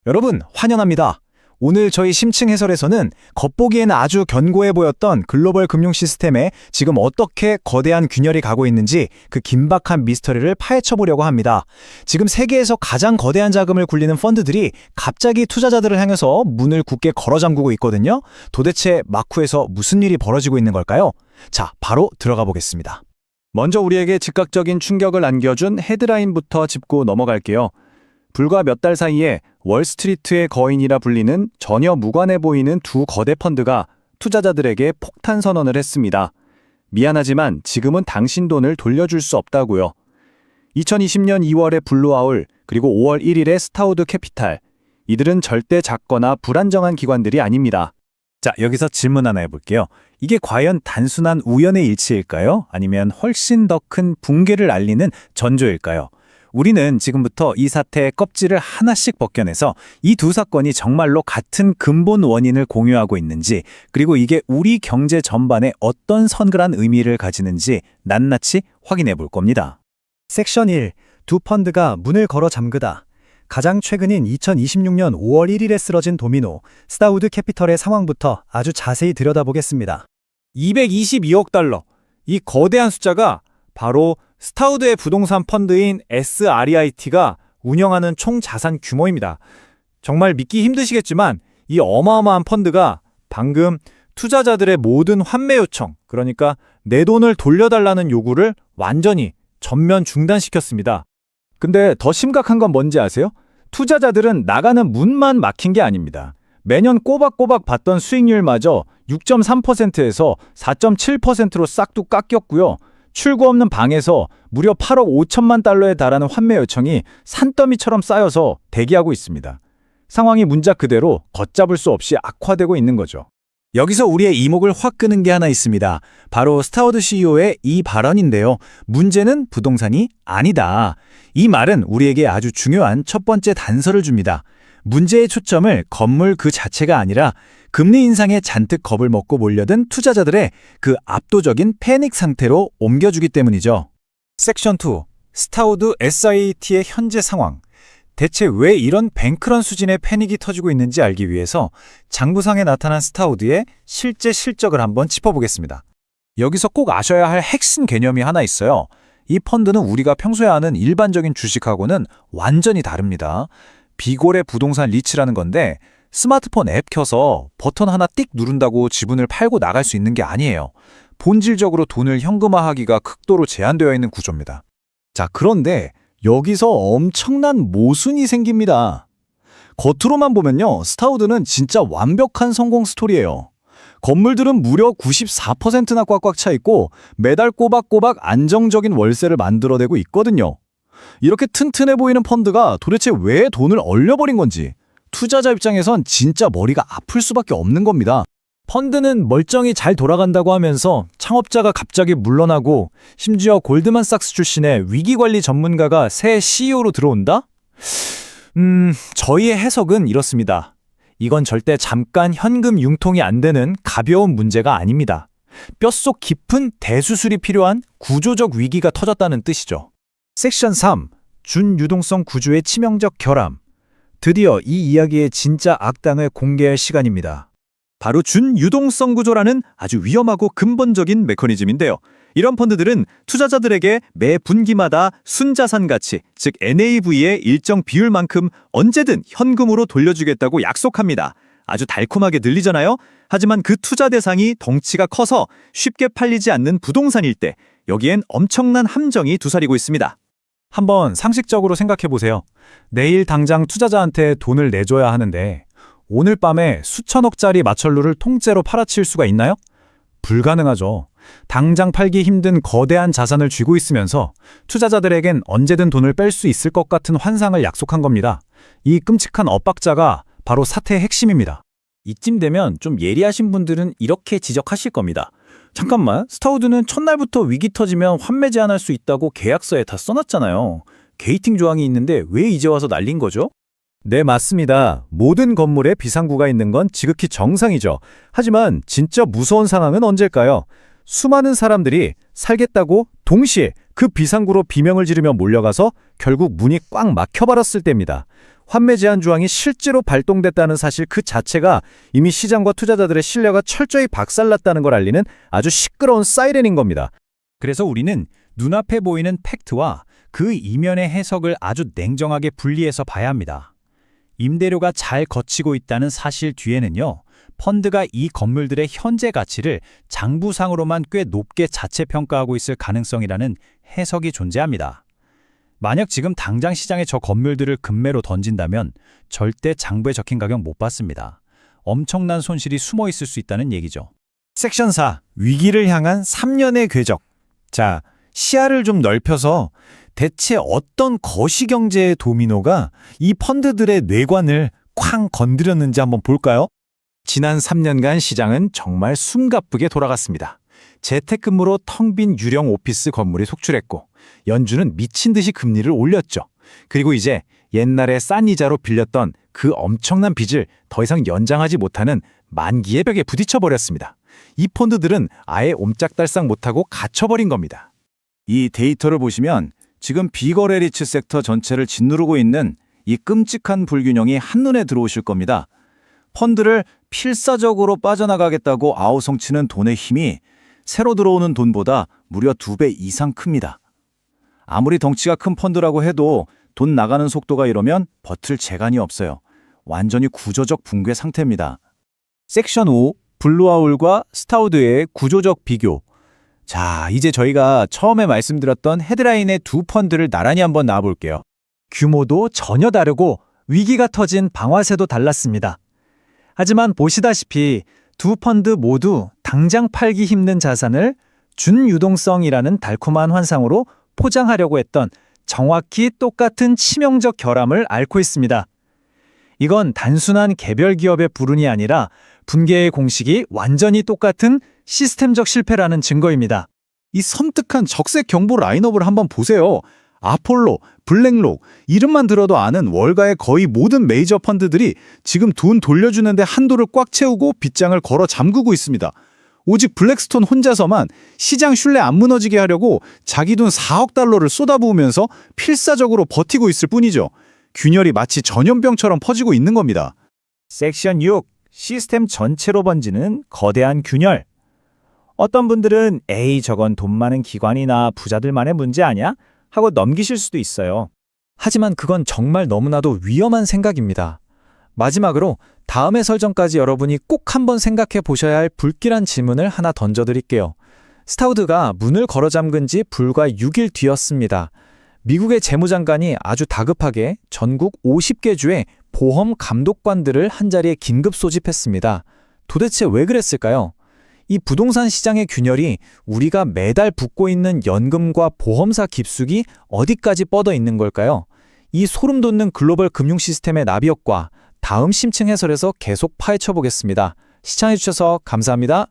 여러분, 환영합니다. 오늘 저희 심층 해설에서는 겉보기에는 아주 견고해 보였던 글로벌 금융 시스템에 지금 어떻게 거대한 균열이 가고 있는지 그 긴박한 미스터리를 파헤쳐 보려고 합니다. 지금 세계에서 가장 거대한 자금을 굴리는 펀드들이 갑자기 투자자들을 향해서 문을 굳게 걸어 잠그고 있거든요. 도대체 마쿠에서 무슨 일이 벌어지고 있는 걸까요? 자, 바로 들어가 보겠습니다. 먼저 우리에게 즉각적인 충격을 안겨준 헤드라인부터 짚고 넘어갈게요. 불과 몇 달 사이에 월스트리트의 거인이라 불리는 전혀 무관해 보이는 두 거대 펀드가 투자자들에게 폭탄 선언을 했습니다. 미안하지만 지금은 당신 돈을 돌려줄 수 없다고요. 2020년 2월에 블루아울, 그리고 5월 1일에 스타우드 캐피탈. 이들은 절대 작거나 불안정한 기관들이 아닙니다. 자, 여기서 질문 하나 해볼게요. 이게 과연 단순한 우연의 일치일까요? 아니면 훨씬 더 큰 붕괴를 알리는 전조일까요? 우리는 지금부터 이 사태의 껍질을 하나씩 벗겨내서 이 두 사건이 정말로 같은 근본 원인을 공유하고 있는지, 그리고 이게 우리 경제 전반에 어떤 선글한 의미를 가지는지 낱낱이 확인해 볼 겁니다. 섹션 1. 두 펀드가 문을 걸어 잠그다. 가장 최근인 2026년 5월 1일에 쓰러진 도미노, 스타우드 캐피털의 상황부터 아주 자세히 들여다보겠습니다. 222억 달러. 이 거대한 숫자가 바로 스타우드의 부동산 펀드인 SREIT가 운영하는 총 자산 규모입니다. 정말 믿기 힘드시겠지만 이 어마어마한 펀드가 방금 투자자들의 모든 환매 요청, 그러니까 내 돈을 돌려달라는 요구를 완전히 전면 중단시켰습니다. 근데 더 심각한 건 뭔지 아세요? 투자자들은 나가는 문만 막힌 게 아닙니다. 매년 꼬박꼬박 받던 수익률마저 6.3%에서 4.7%로 싹둑 깎였고요. 출구 없는 방에서 무려 8억 5천만 달러에 달하는 환매 요청이 산더미처럼 쌓여서 대기하고 있습니다. 상황이 문자 그대로 걷잡을 수 없이 악화되고 있는 거죠. 여기서 우리의 이목을 확 끄는 게 하나 있습니다. 바로 스타우드 CEO의 이 발언인데요. 문제는 부동산이 아니다. 이 말은 우리에게 아주 중요한 첫 번째 단서를 줍니다. 문제의 초점을 건물 그 자체가 아니라 금리 인상에 잔뜩 겁을 먹고 몰려든 투자자들의 그 압도적인 패닉 상태로 옮겨주기 때문이죠. 섹션 2. 스타우드 SIT의 현재 상황. 대체 왜 이런 뱅크런 수준의 패닉이 터지고 있는지 알기 위해서 장부상에 나타난 스타우드의 실제 실적을 한번 짚어보겠습니다. 여기서 꼭 아셔야 할 핵심 개념이 하나 있어요. 이 펀드는 우리가 평소에 아는 일반적인 주식하고는 완전히 다릅니다. 비고래 부동산 리츠라는 건데 스마트폰 앱 켜서 버튼 하나 띡 누른다고 지분을 팔고 나갈 수 있는 게 아니에요. 본질적으로 돈을 현금화하기가 극도로 제한되어 있는 구조입니다. 자, 그런데 여기서 엄청난 모순이 생깁니다. 겉으로만 보면요, 스타우드는 진짜 완벽한 성공 스토리예요. 건물들은 무려 94%나 꽉꽉 차 있고 매달 꼬박꼬박 안정적인 월세를 만들어내고 있거든요. 이렇게 튼튼해 보이는 펀드가 도대체 왜 돈을 얼려버린 건지 투자자 입장에선 진짜 머리가 아플 수밖에 없는 겁니다. 펀드는 멀쩡히 잘 돌아간다고 하면서 창업자가 갑자기 물러나고 심지어 골드만삭스 출신의 위기관리 전문가가 새 CEO로 들어온다? 저희의 해석은 이렇습니다. 이건 절대 잠깐 현금 융통이 안 되는 가벼운 문제가 아닙니다. 뼛속 깊은 대수술이 필요한 구조적 위기가 터졌다는 뜻이죠. 섹션 3. 준유동성 구조의 치명적 결함. 드디어 이 이야기의 진짜 악당을 공개할 시간입니다. 바로 준유동성 구조라는 아주 위험하고 근본적인 메커니즘인데요. 이런 펀드들은 투자자들에게 매 분기마다 순자산 가치, 즉 NAV의 일정 비율만큼 언제든 현금으로 돌려주겠다고 약속합니다. 아주 달콤하게 들리잖아요? 하지만 그 투자 대상이 덩치가 커서 쉽게 팔리지 않는 부동산일 때 여기엔 엄청난 함정이 두사리고 있습니다. 한번 상식적으로 생각해 보세요. 내일 당장 투자자한테 돈을 내줘야 하는데 오늘 밤에 수천억짜리 마철루를 통째로 팔아칠 수가 있나요? 불가능하죠. 당장 팔기 힘든 거대한 자산을 쥐고 있으면서 투자자들에겐 언제든 돈을 뺄 수 있을 것 같은 환상을 약속한 겁니다. 이 끔찍한 엇박자가 바로 사태의 핵심입니다. 이쯤 되면 좀 예리하신 분들은 이렇게 지적하실 겁니다. 잠깐만, 스타우드는 첫날부터 위기 터지면 환매 제한할 수 있다고 계약서에 다 써놨잖아요. 게이팅 조항이 있는데 왜 이제 와서 날린 거죠? 네, 맞습니다. 모든 건물에 비상구가 있는 건 지극히 정상이죠. 하지만 진짜 무서운 상황은 언제일까요? 수많은 사람들이 살겠다고 동시에 그 비상구로 비명을 지르며 몰려가서 결국 문이 꽉 막혀버렸을 때입니다. 환매 제한 조항이 실제로 발동됐다는 사실 그 자체가 이미 시장과 투자자들의 신뢰가 철저히 박살났다는 걸 알리는 아주 시끄러운 사이렌인 겁니다. 그래서 우리는 눈앞에 보이는 팩트와 그 이면의 해석을 아주 냉정하게 분리해서 봐야 합니다. 임대료가 잘 거치고 있다는 사실 뒤에는요, 펀드가 이 건물들의 현재 가치를 장부상으로만 꽤 높게 자체 평가하고 있을 가능성이라는 해석이 존재합니다. 만약 지금 당장 시장에 저 건물들을 급매로 던진다면 절대 장부에 적힌 가격 못 받습니다. 엄청난 손실이 숨어 있을 수 있다는 얘기죠. 섹션 4. 위기를 향한 3년의 궤적. 자, 시야를 좀 넓혀서 대체 어떤 거시경제의 도미노가 이 펀드들의 뇌관을 쾅 건드렸는지 한번 볼까요? 지난 3년간 시장은 정말 숨가쁘게 돌아갔습니다. 재택근무로 텅 빈 유령 오피스 건물이 속출했고 연준은 미친 듯이 금리를 올렸죠. 그리고 이제 옛날에 싼 이자로 빌렸던 그 엄청난 빚을 더 이상 연장하지 못하는 만기의 벽에 부딪혀버렸습니다. 이 펀드들은 아예 옴짝달싹 못하고 갇혀버린 겁니다. 이 데이터를 보시면 지금 비거래 리츠 섹터 전체를 짓누르고 있는 이 끔찍한 불균형이 한눈에 들어오실 겁니다. 펀드를 필사적으로 빠져나가겠다고 아우성치는 돈의 힘이 새로 들어오는 돈보다 무려 2배 이상 큽니다. 아무리 덩치가 큰 펀드라고 해도 돈 나가는 속도가 이러면 버틸 재간이 없어요. 완전히 구조적 붕괴 상태입니다. 섹션 5. 블루아울과 스타우드의 구조적 비교. 자, 이제 저희가 처음에 말씀드렸던 헤드라인의 두 펀드를 나란히 한번 나와볼게요. 규모도 전혀 다르고 위기가 터진 방아쇠도 달랐습니다. 하지만 보시다시피 두 펀드 모두 당장 팔기 힘든 자산을 준유동성이라는 달콤한 환상으로 포장하려고 했던 정확히 똑같은 치명적 결함을 앓고 있습니다. 이건 단순한 개별 기업의 불운이 아니라 분계의 공식이 완전히 똑같은 시스템적 실패라는 증거입니다. 이 섬뜩한 적색 경보 라인업을 한번 보세요. 아폴로, 블랙록, 이름만 들어도 아는 월가의 거의 모든 메이저 펀드들이 지금 돈 돌려주는데 한도를 꽉 채우고 빗장을 걸어 잠그고 있습니다. 오직 블랙스톤 혼자서만 시장 신뢰 안 무너지게 하려고 자기 돈 4억 달러를 쏟아부으면서 필사적으로 버티고 있을 뿐이죠. 균열이 마치 전염병처럼 퍼지고 있는 겁니다. 섹션 6. 시스템 전체로 번지는 거대한 균열. 어떤 분들은 에이 저건 돈 많은 기관이나 부자들만의 문제 아니야? 하고 넘기실 수도 있어요. 하지만 그건 정말 너무나도 위험한 생각입니다. 마지막으로 다음의 설정까지 여러분이 꼭 한번 생각해 보셔야 할 불길한 질문을 하나 던져드릴게요. 스타우드가 문을 걸어 잠근 지 불과 6일 뒤였습니다. 미국의 재무장관이 아주 다급하게 전국 50개 주의 보험 감독관들을 한자리에 긴급 소집했습니다. 도대체 왜 그랬을까요? 이 부동산 시장의 균열이 우리가 매달 붓고 있는 연금과 보험사 깊숙이 어디까지 뻗어 있는 걸까요? 이 소름 돋는 글로벌 금융 시스템의 나비효과, 다음 심층 해설에서 계속 파헤쳐 보겠습니다. 시청해주셔서 감사합니다.